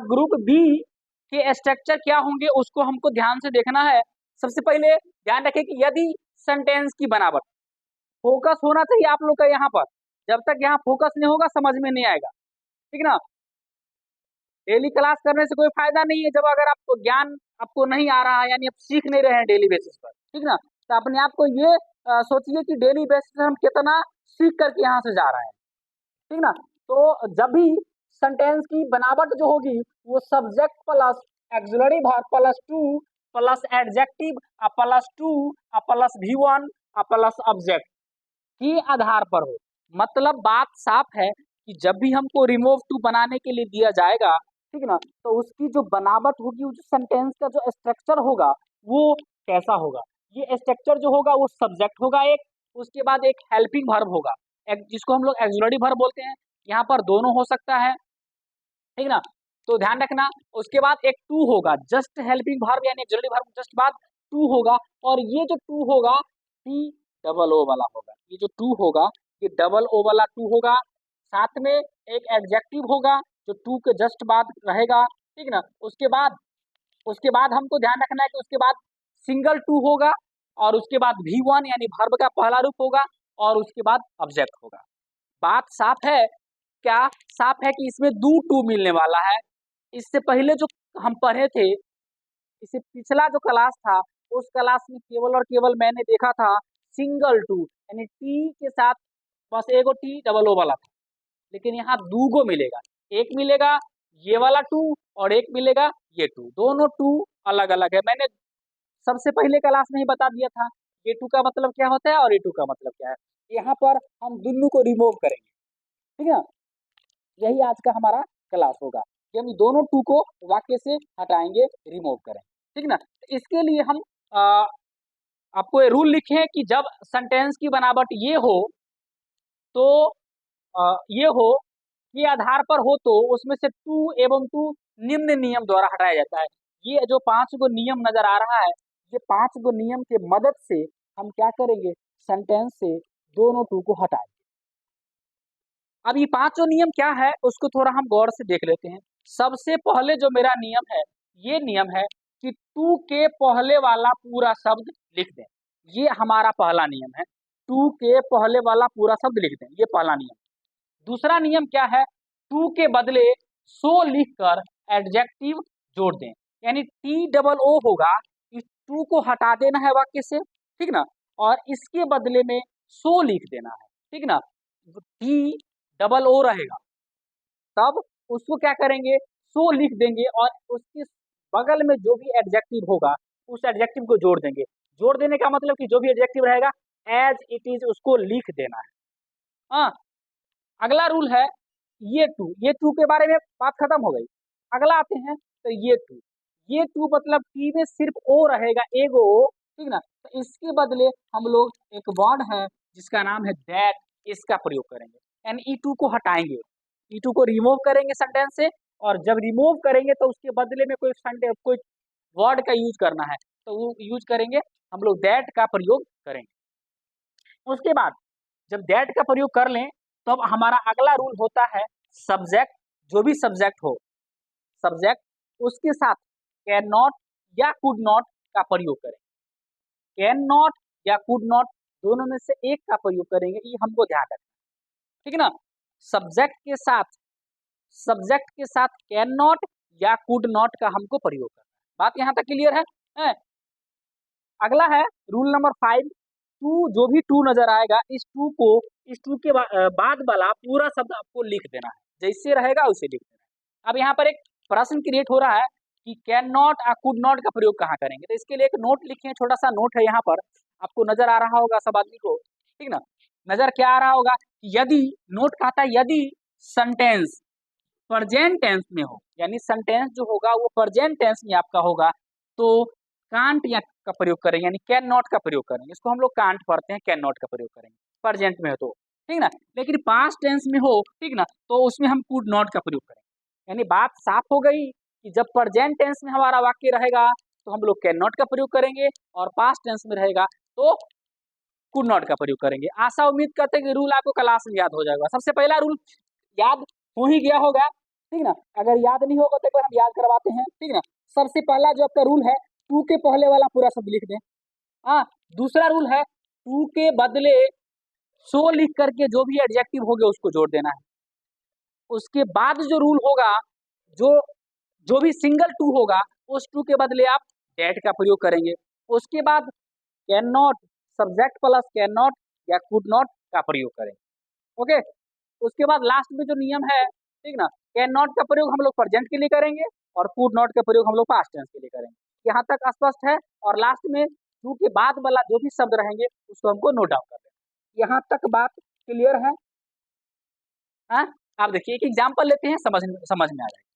Group B के structure क्या होंगे उसको हमको ध्यान से देखना है। सबसे पहले ध्यान रखें कि यदि सेंटेंस की बनावट, फोकस होना चाहिए आप लोग का यहाँ पर। जब तक यहाँ फोकस नहीं होगा समझ में नहीं आएगा, ठीक ना। डेली क्लास करने से कोई फायदा नहीं है जब अगर आपको ज्ञान आपको नहीं आ रहा है, यानी आप सीख नहीं रहे हैं डेली बेसिस पर, ठीक ना। तो अपने आप को ये सोचिए कि डेली बेसिस पर हम कितना सीख करके यहाँ से जा रहे हैं, ठीक ना। तो जब भी सेंटेंस की बनावट जो होगी वो subject plus axillary verb plus two plus adjective plus two plus V1 plus object के आधार पर हो। मतलब बात साफ है कि जब भी हमको रिमूव टू बनाने के लिए दिया जाएगा, ठीक ना, तो उसकी जो बनावट होगी, जो सेंटेंस का जो स्ट्रक्चर होगा वो कैसा होगा। ये स्ट्रक्चर जो होगा वो सब्जेक्ट होगा एक, उसके बाद एक हेल्पिंग वर्ब होगा, एक जिसको हम लोग एक्सिलरी वर्ब बोलते हैं। यहाँ पर दोनों हो सकता है, ठीक ना। तो ध्यान रखना, उसके बाद एक टू होगा, जस्ट हेल्पिंग वर्ब यानी एक्सिलरी वर्ब जस्ट बाद टू होगा। और ये जो टू होगा टी डबल ओ वाला होगा। ये जो टू होगा ये डबल ओ वाला टू होगा। साथ में एक एडजेक्टिव होगा जो टू के जस्ट बाद रहेगा, ठीक ना। उसके बाद हमको ध्यान रखना है कि उसके बाद सिंगल टू होगा और उसके बाद V1 यानी वर्ब का पहला रूप होगा और उसके बाद ऑब्जेक्ट होगा। बात साफ है क्या? साफ है कि इसमें दो टू मिलने वाला है। इससे पहले जो हम पढ़े थे, इससे पिछला जो क्लास था उस क्लास में केवल और केवल मैंने देखा था सिंगल टू, यानी टी के साथ बस एगो टी डबल ओ वाला था। लेकिन यहाँ दो गो मिलेगा, एक मिलेगा ये वाला टू और एक मिलेगा ये टू, दोनों टू अलग अलग है। मैंने सबसे पहले क्लास में ही बता दिया था ये टू का मतलब क्या होता है और ये टू का मतलब क्या है। यहाँ पर हम दोनों को रिमूव करेंगे, ठीक है ना। यही आज का हमारा क्लास होगा कि हम दोनों टू को वाक्य से हटाएंगे, रिमूव करेंगे, ठीक ना। इसके लिए हम आपको ये रूल लिखे हैं कि जब सेंटेंस की बनावट ये हो तो ये हो के आधार पर हो तो उसमें से टू एवं टू निम्न नियम द्वारा हटाया जाता है। ये जो 5 गो नियम नजर आ रहा है, ये 5 गो नियम के मदद से हम क्या करेंगे, सेंटेंस से दोनों टू को हटाएंगे। अब ये 5 नियम क्या है उसको थोड़ा हम गौर से देख लेते हैं। सबसे पहले जो मेरा नियम है, ये नियम है कि टू के पहले वाला पूरा शब्द लिख दें। ये हमारा पहला नियम है, टू के पहले वाला पूरा शब्द लिख दें, ये पहला नियम। दूसरा नियम क्या है, टू के बदले सो लिखकर एडजेक्टिव जोड़ दें, यानी टी डबल ओ होगा, इस टू को हटा देना है वाक्य से, ठीक ना, और इसके बदले में सो लिख देना है, ठीक ना। टी डबल ओ रहेगा, तब उसको क्या करेंगे, सो लिख देंगे और उसके बगल में जो भी एडजेक्टिव होगा उस एडजेक्टिव को जोड़ देंगे। जोड़ देने का मतलब कि जो भी एडजेक्टिव रहेगा एज इट इज उसको लिख देना है। हाँ, अगला रूल है ये टू के बारे में बात खत्म हो गई। अगला आते हैं तो ये टू मतलब टी में सिर्फ ओ रहेगा, एगो ओ, ठीक ना। तो इसके बदले हम लोग एक वर्ड है जिसका नाम है दैट, इसका प्रयोग करेंगे, यानी ई टू को हटाएंगे, ई टू को रिमूव करेंगे सेंटेंस से। और जब रिमूव करेंगे तो उसके बदले में कोई वर्ड का यूज करना है तो वो यूज करेंगे, हम लोग दैट का प्रयोग करेंगे। उसके बाद जब दैट का प्रयोग कर लें तो अब हमारा अगला रूल होता है सब्जेक्ट, जो भी सब्जेक्ट हो, सब्जेक्ट उसके साथ कैन नॉट या कुड नॉट का प्रयोग करें। कैन नॉट या कुड नॉट दोनों में से एक का प्रयोग करेंगे, ये हमको ध्यान रखना, ठीक है ना। सब्जेक्ट के साथ कैन नॉट या कुड नॉट का हमको प्रयोग करना है। बात यहाँ तक क्लियर है? अगला है रूल नंबर 5, टू जो भी टू नजर आएगा इस टू के बाद वाला पूरा शब्द आपको लिख देना है, जैसे रहेगा उसे लिख देना है। अब यहाँ पर एक प्रश्न क्रिएट हो रहा है कि कैन नॉट और कुड नॉट का प्रयोग कहाँ करेंगे, तो इसके लिए एक नोट लिखे, छोटा सा नोट है यहाँ पर, आपको नजर आ रहा होगा सब आदमी को, ठीक ना। नजर क्या आ रहा होगा, यदि नोट कहता है यदि सेंटेंस प्रेजेंट टेंस में हो, यानी सेंटेंस जो होगा वो प्रेजेंट टेंस में आपका होगा तो कांट या का प्रयोग करेंगे, यानी कैन नॉट का प्रयोग करेंगे। इसको हम लोग कांट पढ़ते हैं, कैन नॉट का प्रयोग करेंगे प्रेजेंट में हो तो, ठीक ना। लेकिन पास्ट टेंस में हो, ठीक ना, तो उसमें हम कुड नॉट का प्रयोग करेंगे। यानी बात साफ हो गई कि जब प्रेजेंट टेंस में हमारा वाक्य रहेगा तो हम लोग कैन नॉट का प्रयोग करेंगे और पास्ट टेंस में रहेगा तो कुड नॉट का प्रयोग करेंगे। आशा उम्मीद करते हैं कि रूल आपको क्लास में याद हो जाएगा। सबसे पहला रूल याद हो ही गया होगा ठीक ना। अगर याद नहीं होगा तो एक बार हम याद करवाते हैं, ठीक ना। सबसे पहला जो आपका रूल है, टू के पहले वाला पूरा शब्द लिख दें। हाँ, दूसरा रूल है टू के बदले सो लिख करके जो भी एडजेक्टिव हो गया उसको जोड़ देना है। उसके बाद जो रूल होगा, जो जो भी सिंगल टू होगा उस टू के बदले आप डेट का प्रयोग करेंगे। उसके बाद can not, subject plus can not या कुड नॉट का प्रयोग करेंगे। ओके, उसके बाद लास्ट में जो नियम है, ठीक ना, कैन नॉट का प्रयोग हम लोग प्रेजेंट के लिए करेंगे और कुड नॉट का प्रयोग हम लोग पास्ट टेंस के लिए करेंगे। यहाँ तक स्पष्ट है। और लास्ट में टू के बाद वाला जो भी शब्द रहेंगे उसको हमको नोट डाउन कर लेना। यहाँ तक बात क्लियर है? हाँ, आप देखिए एक एग्जाम्पल लेते हैं, समझ में आ जाएगा।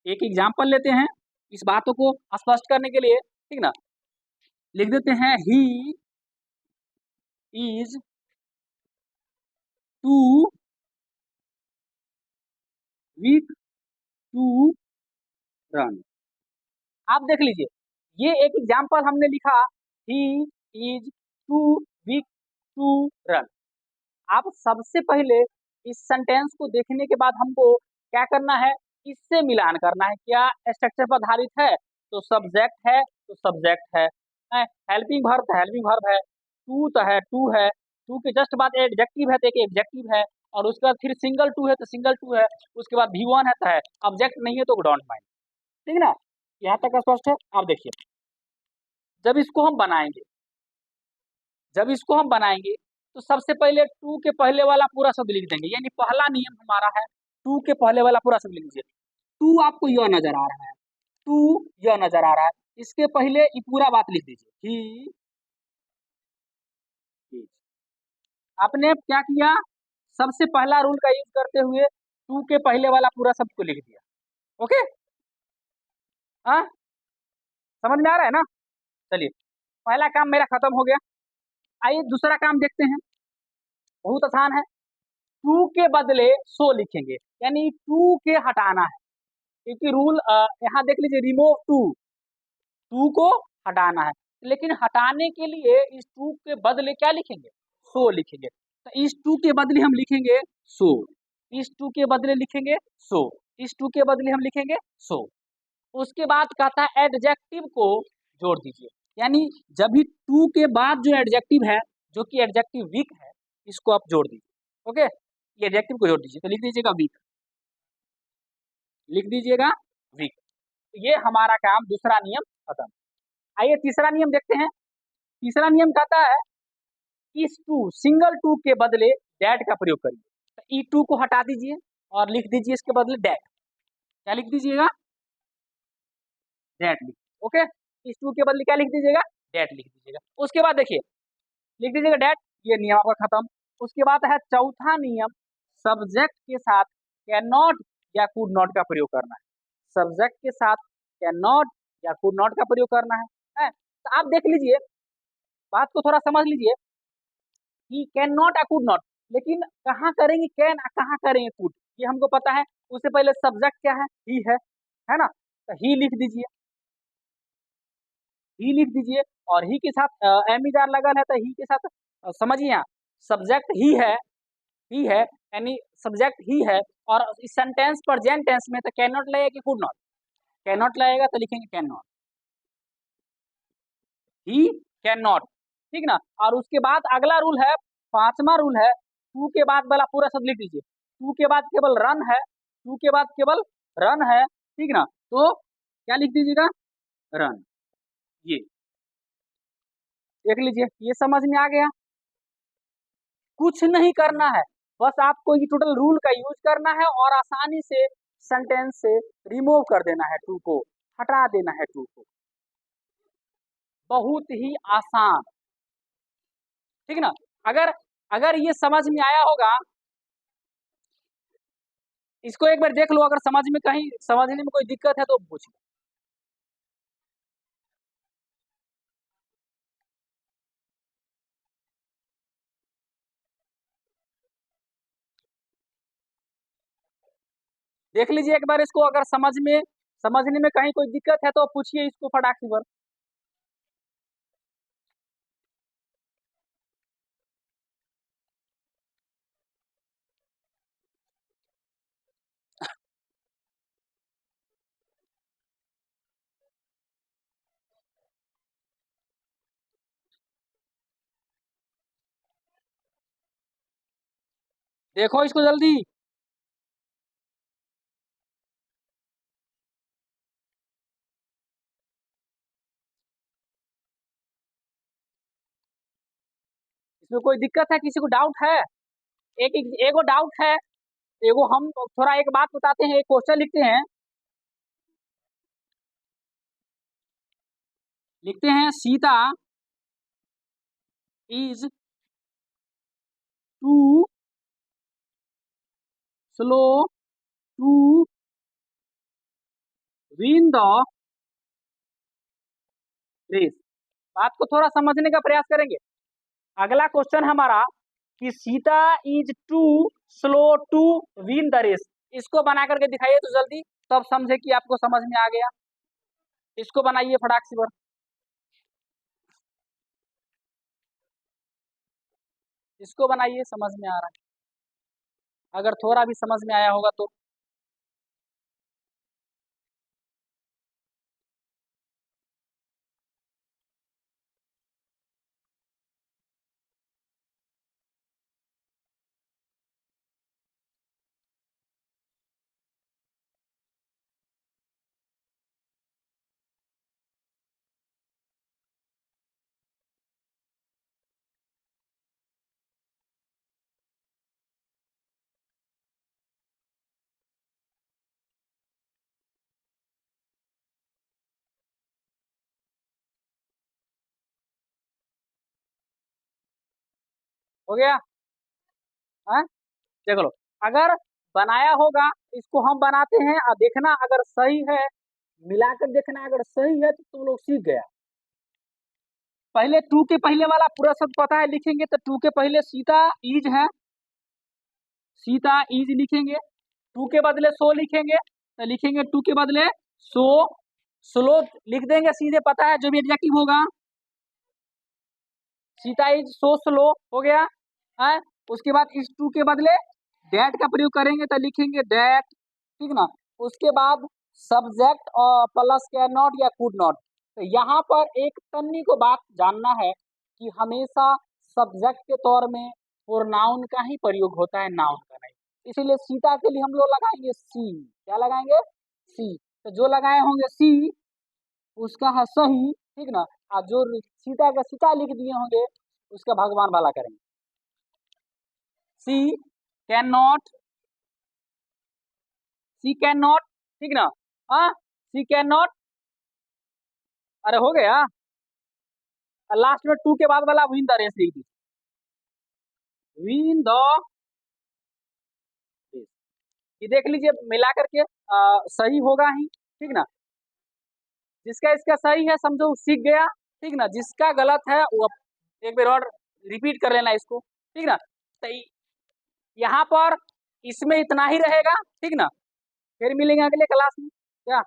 एक एग्जाम्पल लेते हैं इस बातों को स्पष्ट करने के लिए, ठीक ना। लिख देते हैं he is too weak to run. आप देख लीजिए, ये एक एग्जाम्पल हमने लिखा, he is too weak to run. आप सबसे पहले इस सेंटेंस को देखने के बाद हमको क्या करना है, इससे मिलान करना है। क्या स्ट्रक्चर पर आधारित है तो सब्जेक्ट है तो सब्जेक्ट है, हेल्पिंग वर्ब तो हेल्पिंग वर्ब है, टू तो है टू है, टू के जस्ट बाद एडजेक्टिव है तो एक एडजेक्टिव है, और उसके बाद फिर सिंगल टू है तो सिंगल टू है, उसके बाद भी वन है तो है, ऑब्जेक्ट नहीं है तो डोंट माइंड। ठीक है ना, यहाँ तक स्पष्ट है। आप देखिए, जब इसको हम बनाएंगे, जब इसको हम बनाएंगे तो सबसे पहले टू के पहले वाला पूरा शब्द लिख देंगे। यानी पहला नियम हमारा है, टू के पहले वाला पूरा शब्द लिख दीजिए। टू आपको यह नजर आ रहा है, टू यह नजर आ रहा है, इसके पहले ये पूरा बात लिख दीजिए, ही। आपने क्या किया, सबसे पहला रूल का यूज करते हुए टू के पहले वाला पूरा शब्द को लिख दिया। ओके, हाँ, समझ में आ रहा है ना। चलिए, पहला काम मेरा खत्म हो गया। आइए दूसरा काम देखते हैं, बहुत आसान है। टू के बदले सो लिखेंगे, यानी टू के हटाना है, क्योंकि रूल यहाँ देख लीजिए, रिमूव टू, टू को हटाना है। लेकिन हटाने के लिए इस टू के बदले क्या लिखेंगे, सो लिखेंगे। तो इस टू के बदले हम लिखेंगे सो, इस टू के बदले लिखेंगे सो, इस टू के बदले हम लिखेंगे सो। उसके बाद कहता है एडजेक्टिव को जोड़ दीजिए, यानी जब भी टू के बाद जो एडजेक्टिव है, जो कि एडजेक्टिव वीक है, इसको आप जोड़ दीजिए। ओके, ये एडजेक्टिव को जोड़ दीजिए, तो लिख दीजिएगा वीक, लिख दीजिएगा वीक। ये हमारा काम, दूसरा नियम खत्म। आइए तीसरा नियम देखते हैं। तीसरा नियम कहता है इस टू, सिंगल टू के बदले डैट का प्रयोग करिए। तो ई टू को हटा दीजिए और लिख दीजिए इसके बदले डैट। क्या लिख दीजिएगा, डैट लिख। ओके, इस टू के बदले क्या लिख दीजिएगा, डैट लिख दीजिएगा। उसके बाद देखिए, लिख दीजिएगा डैट, ये नियम आपका खत्म। उसके बाद है चौथा नियम, सब्जेक्ट के साथ कैन नॉट या कुड नॉट का प्रयोग करना है। सब्जेक्ट के साथ कैन नॉट या कुड नॉट का प्रयोग करना है। तो आप देख लीजिए, बात को थोड़ा समझ लीजिए कि कैन नॉट या कुड नॉट, लेकिन कहाँ करेंगे कैन, कहाँ करेंगे कुड, ये हमको पता है। उससे पहले सब्जेक्ट क्या है ना, तो ही लिख दीजिए, ही लिख दीजिए। और ही के साथ एम इज आर लगल है, तो ही के साथ समझिए, यहाँ सब्जेक्ट ही है, यानी सब्जेक्ट ही है। और इस सेंटेंस प्रेजेंट टेंस में तो कैन नॉट लगेगा कि कुड नॉट, कैन नॉट लगेगा तो लिखेंगे can not, he can not. ठीक ना। और उसके बाद अगला रूल है, पांचवा रूल है, टू के बाद वाला पूरा शब्द लिख दीजिए। टू के बाद केवल रन है, टू के बाद केवल रन है, ठीक ना, तो क्या लिख दीजिएगा, रन। ये देख लीजिए, ये समझ में आ गया। कुछ नहीं करना है, बस आपको ये टोटल रूल का यूज करना है और आसानी से सेंटेंस से रिमूव कर देना है, टू को हटा देना है, टू को। बहुत ही आसान, ठीक ना। अगर अगर ये समझ में आया होगा, इसको एक बार देख लो, अगर समझ में कहीं समझने में कोई दिक्कत है तो पूछ लो। देख लीजिए एक बार इसको, अगर समझने में कहीं कोई दिक्कत है तो पूछिए इसको फटाक से। देखो इसको जल्दी। इसमें कोई दिक्कत है, किसी को डाउट है? एक एगो डाउट है। एगो हम थोड़ा एक बात बताते हैं, एक क्वेश्चन लिखते हैं। लिखते हैं Sita is too slow to win the race. बात को थोड़ा समझने का प्रयास करेंगे। अगला क्वेश्चन हमारा कि Sita is too slow to win the race. इसको बना करके दिखाइए तो जल्दी, तब समझे कि आपको समझ में आ गया। इसको बनाइए फटाक से बर। इसको बनाइए, समझ में आ रहा है, अगर थोड़ा भी समझ में आया होगा तो। हो गया? है, देख लो। अगर बनाया होगा, इसको हम बनाते हैं और देखना अगर सही है, मिलाकर देखना अगर सही है तो तुम लोग सीख गया। पहले टू के पहले वाला पूरा शब्द पता है, लिखेंगे तो टू के पहले सीता इज है, सीता इज लिखेंगे। टू के बदले सो लिखेंगे तो लिखेंगे टू के बदले सो। स्लो लिख देंगे सीधे, पता है जो भी एडजेक्टिव होगा। सीता इज सो स्लो हो गया है। उसके बाद इस टू के बदले दैट का प्रयोग करेंगे तो लिखेंगे दैट, ठीक ना। उसके बाद सब्जेक्ट और प्लस कैन नॉट या कुड नॉट। तो यहाँ पर एक तन्नी को बात जानना है कि हमेशा सब्जेक्ट के तौर में प्रोनाउन का ही प्रयोग होता है, नाउन का नहीं। इसीलिए सीता के लिए हम लोग लगाएंगे सी। क्या लगाएंगे? सी। तो जो लगाए होंगे सी उसका है सही, ठीक ना। और जो सीता का सीता लिख दिए होंगे उसका भगवान भला करेंगे। She can not, she can not, ठीक ना। हाँ, सी कैन नॉट। अरे हो गया। लास्ट में टू के बाद वाला विन द रेस लिख दी, विन द रेस। ये देख लीजिए मिला करके सही होगा ही, ठीक ना। जिसका इसका सही है समझो सीख गया, ठीक ना। जिसका गलत है वो एक बार और रिपीट कर लेना इसको, ठीक ना। तो यहाँ पर इसमें इतना ही रहेगा, ठीक ना। फिर मिलेंगे अगले क्लास में। क्या